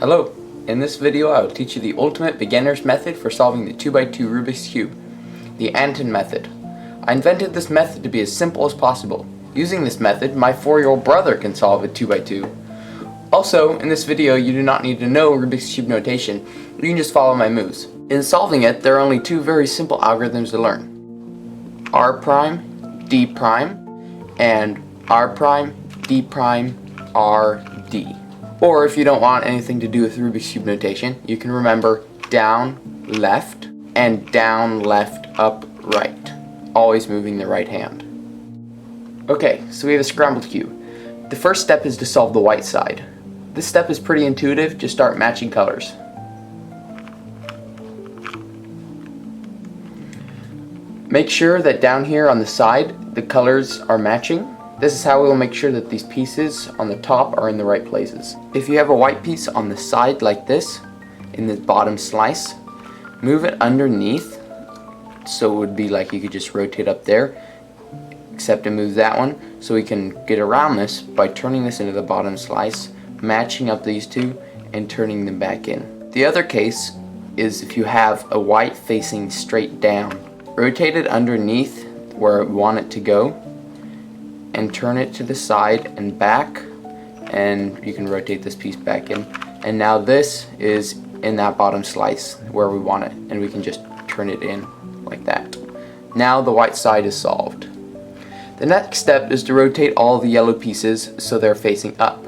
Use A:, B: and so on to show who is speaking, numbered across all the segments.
A: Hello! In this video I will teach you the ultimate beginner's method for solving the 2x2 Rubik's Cube, the Anton Method. I invented this method to be as simple as possible. Using this method, my 4-year-old brother can solve a 2x2. Also, in this video you do not need to know Rubik's Cube notation, you can just follow my moves. In solving it, there are only two very simple algorithms to learn. R prime, D prime, and R prime, D prime, R, D. Or if you don't want anything to do with Rubik's Cube notation, you can remember down, left, and down, left, up, right. Always moving the right hand. Okay, so we have a scrambled cube. The first step is to solve the white side. This step is pretty intuitive, just start matching colors. Make sure that down here on the side, the colors are matching. This is how we will make sure that these pieces on the top are in the right places. If you have a white piece on the side like this, in the bottom slice, move it underneath, so it would be like you could just rotate up there, except to move that one, so we can get around this by turning this into the bottom slice, matching up these two, and turning them back in. The other case is if you have a white facing straight down. Rotate it underneath where we want it to go, and turn it to the side and back, and you can rotate this piece back in, and now this is in that bottom slice where we want it, and we can just turn it in like that. Now the white side is solved. The next step is to rotate all the yellow pieces so they're facing up.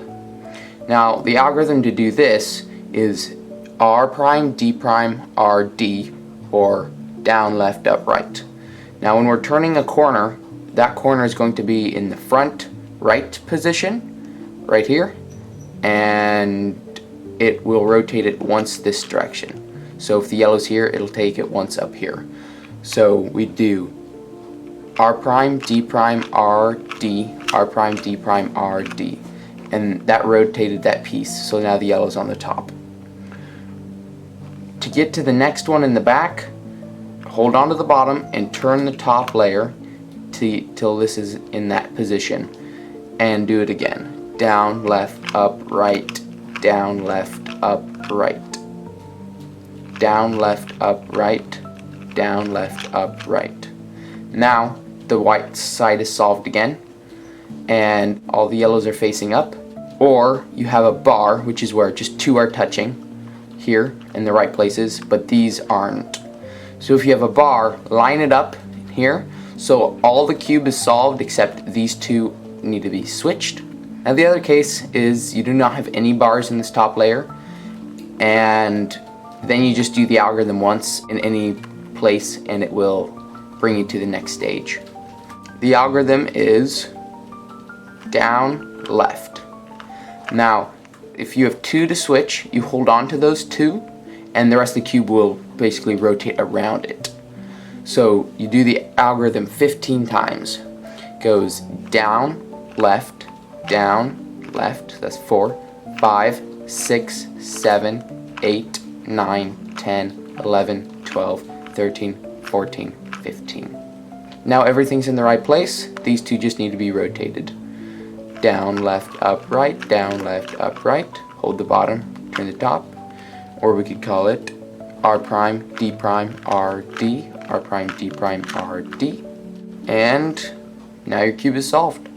A: Now the algorithm to do this is R prime, D prime, R, D, or down, left, up, right. Now when we're turning a corner, that corner is going to be in the front right position, right here, and it will rotate it once this direction. So if the yellow's here, it'll take it once up here. So we do R prime, D prime, R, D, R prime, D prime, R, D. And that rotated that piece, so now the yellow's on the top. To get to the next one in the back, hold on to the bottom and turn the top layer till this is in that position, and do it again. Down, left, up, right, down, left, up, right, down, left, up, right, down, left, up, right. Now the white side is solved again, and all the yellows are facing up, or you have a bar, which is where just two are touching here in the right places, but these aren't. So if you have a bar, line it up here, so all the cube is solved except these two need to be switched. Now the other case is you do not have any bars in this top layer, and then you just do the algorithm once in any place and it will bring you to the next stage. The algorithm is down, left. Now if you have two to switch, you hold on to those two and the rest of the cube will basically rotate around it. So you do the algorithm 15 times. Goes down, left, that's 4, 5, 6, 7, 8, 9, 10, 11, 12, 13, 14, 15. Now everything's in the right place. These two just need to be rotated. Down, left, up, right, down, left, up, right. Hold the bottom, turn the top. Or we could call it R prime, D prime, R, D, R prime, D prime, R, D. And now your cube is solved.